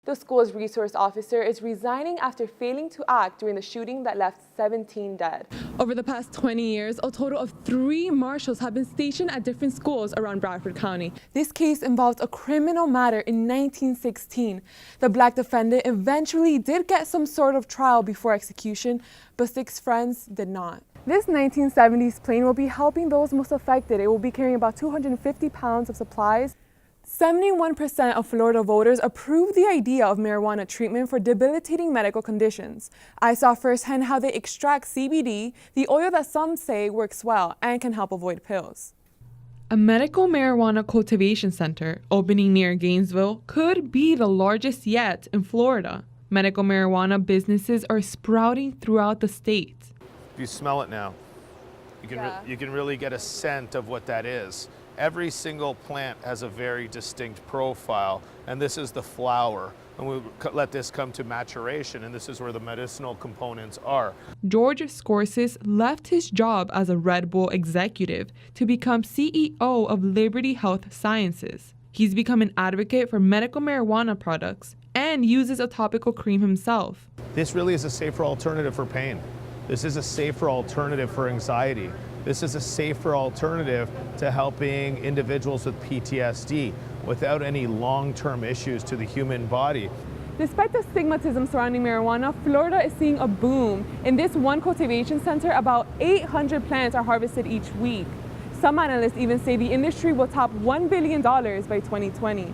The school's resource officer is resigning after failing to act during the shooting that left 17 dead. Over the past 20 years, a total of 3 marshals have been stationed at different schools around Bradford County. This case involves a criminal matter in 1916. The black defendant eventually did get some sort of trial before execution, but 6 friends did not. This 1970s plane will be helping those most affected. It will be carrying about 250 pounds of supplies. 71% of Florida voters approve the idea of marijuana treatment for debilitating medical conditions. I saw firsthand how they extract CBD, the oil that some say works well and can help avoid pills. A medical marijuana cultivation center opening near Gainesville could be the largest yet in Florida. Medical marijuana businesses are sprouting throughout the state. You smell it now. You can really get a scent of what that is. Every single plant has a very distinct profile, and this is the flower. And we let this come to maturation, and this is where the medicinal components are. George Scorsis left his job as a Red Bull executive to become CEO of Liberty Health Sciences. He's become an advocate for medical marijuana products and uses a topical cream himself. This really is a safer alternative for pain. This is a safer alternative for anxiety. This is a safer alternative to helping individuals with PTSD without any long-term issues to the human body. Despite the stigmatism surrounding marijuana, Florida is seeing a boom. In this one cultivation center, about 800 plants are harvested each week. Some analysts even say the industry will top $1 billion by 2020.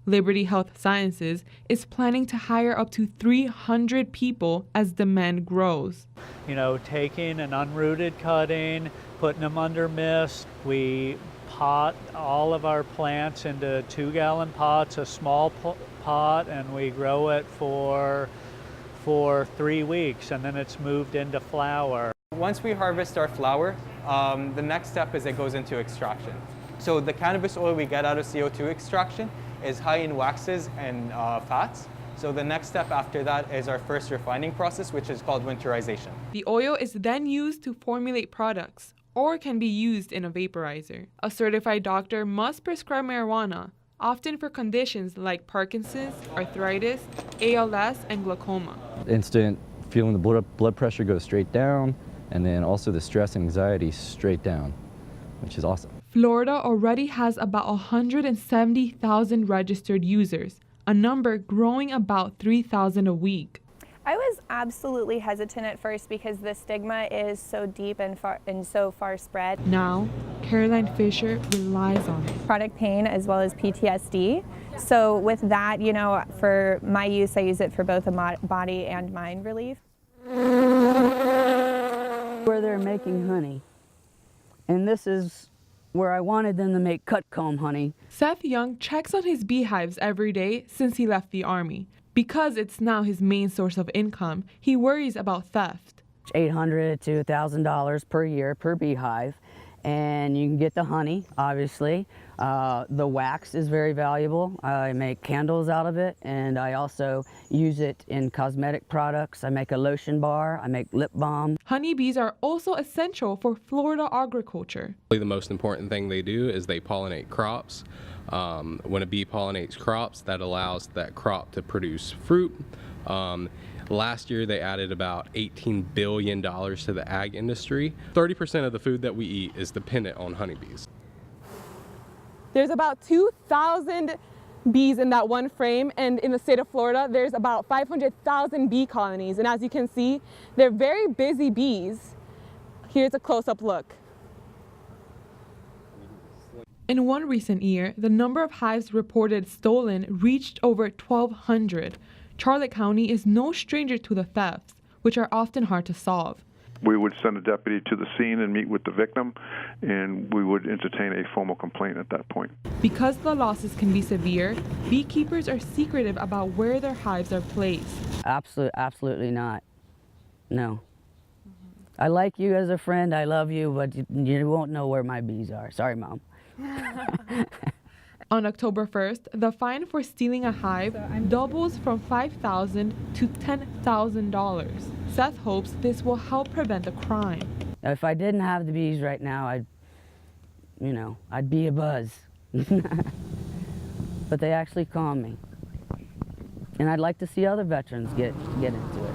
Liberty Health Sciences is planning to hire up to 300 people as demand grows. You know, taking an unrooted cutting, putting them under mist. We pot all of our plants into 2-gallon pots, a small pot, and we grow it for 3 weeks, and then it's moved into flower. Once we harvest our flower, the next step is it goes into extraction. So the cannabis oil we get out of CO2 extraction is high in waxes and fats. So the next step after that is our first refining process, which is called winterization. The oil is then used to formulate products, or can be used in a vaporizer. A certified doctor must prescribe marijuana, often for conditions like Parkinson's, arthritis, ALS, and glaucoma. Instant feeling the blood pressure go straight down, and then also the stress and anxiety straight down, which is awesome. Florida already has about 170,000 registered users, a number growing about 3,000 a week. I was absolutely hesitant at first because the stigma is so deep and so far spread. Now, Caroline Fisher relies on it. Chronic pain as well as PTSD. So with that, you know, for my use, I use it for both a body and mind relief. Where they're making honey. And this is where I wanted them to make cut comb honey. Seth Young checks on his beehives every day since he left the Army. Because it's now his main source of income, he worries about theft. $800 to $1,000 per year per beehive. And you can get the honey, obviously. The wax is very valuable. I make candles out of it, and I also use it in cosmetic products. I make a lotion bar, I make lip balm. Honeybees are also essential for Florida agriculture. The most important thing they do is they pollinate crops. When a bee pollinates crops, that allows that crop to produce fruit. Last year, they added about $18 billion to the ag industry. 30% of the food that we eat is dependent on honeybees. There's about 2,000 bees in that one frame, and in the state of Florida, there's about 500,000 bee colonies. And as you can see, they're very busy bees. Here's a close-up look. In one recent year, the number of hives reported stolen reached over 1,200. Charlotte County is no stranger to the thefts, which are often hard to solve. We would send a deputy to the scene and meet with the victim, and we would entertain a formal complaint at that point. Because the losses can be severe, beekeepers are secretive about where their hives are placed. Absolutely not. No. I like you as a friend, I love you, but you won't know where my bees are. Sorry, Mom. On October 1st, the fine for stealing a hive doubles from $5,000 to $10,000. Seth hopes this will help prevent the crime. If I didn't have the bees right now, I'd be a buzz. But they actually calm me. And I'd like to see other veterans get into it.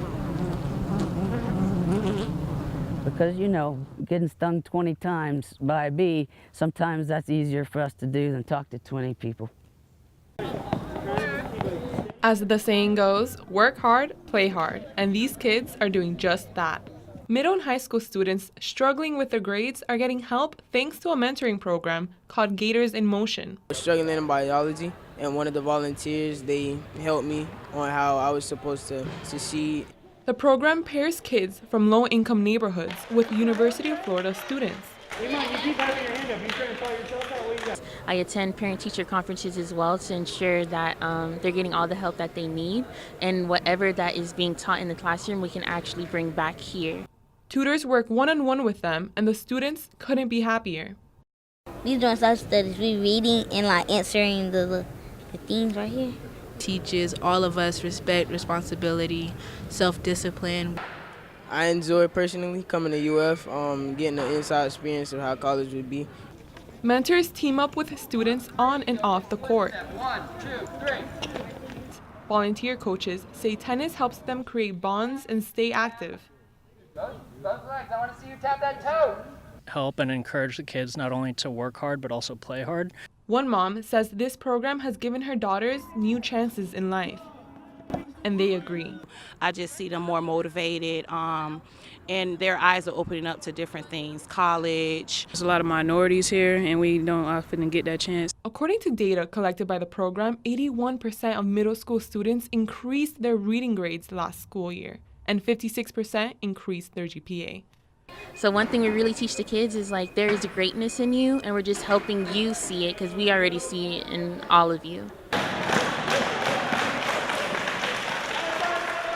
Because, you know, getting stung 20 times by a bee, sometimes that's easier for us to do than talk to 20 people. As the saying goes, work hard, play hard, and these kids are doing just that. Middle and high school students struggling with their grades are getting help thanks to a mentoring program called Gators in Motion. I was struggling in biology, and one of the volunteers, they helped me on how I was supposed to succeed. The program pairs kids from low-income neighborhoods with University of Florida students. I attend parent-teacher conferences as well to ensure that they're getting all the help that they need, and whatever that is being taught in the classroom, we can actually bring back here. Tutors work one-on-one with them, and the students couldn't be happier. We doing self-studies. We reading and like answering the themes right here. Teaches all of us respect, responsibility, self-discipline. I enjoy personally coming to UF, getting an inside experience of how college would be. Mentors team up with students on and off the court. 1, 2, 3. Volunteer coaches say tennis helps them create bonds and stay active. Both legs. I want to see you tap that toe. Help and encourage the kids not only to work hard but also play hard. One mom says this program has given her daughters new chances in life, and they agree. I just see them more motivated, and their eyes are opening up to different things, college. There's a lot of minorities here, and we don't often get that chance. According to data collected by the program, 81% of middle school students increased their reading grades last school year, and 56% increased their GPA. So one thing we really teach the kids is like there is greatness in you, and we're just helping you see it because we already see it in all of you.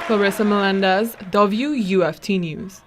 Clarisa Melendez, WUFT News.